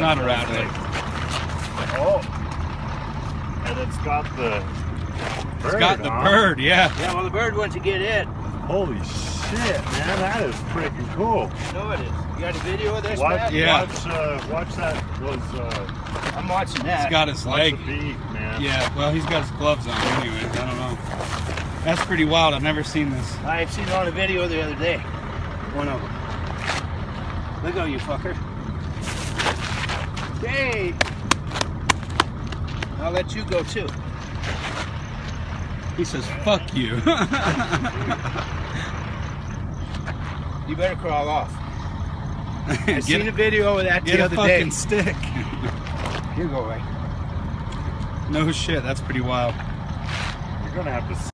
not a rattler. Oh. And it's got the bird. It's got the bird, yeah. Yeah, well, the bird wants to get in. Holy shit, man. That is freaking cool. No, it is. You got a video of this, Watch, Matt? Yeah. watch that. I'm watching that. He's got his Watch leg. the beak, man. Yeah, well, he's got his gloves on anyways. I don't know. That's pretty wild. I've never seen this. I've seen it on a video the other day. One of them. Look at you, fucker. Okay. I'll let you go too. He says, fuck you. You better crawl off. I seen Get a video of that Get the a other fucking day. stick. Here you go, right? No shit, that's pretty wild. You're going to have to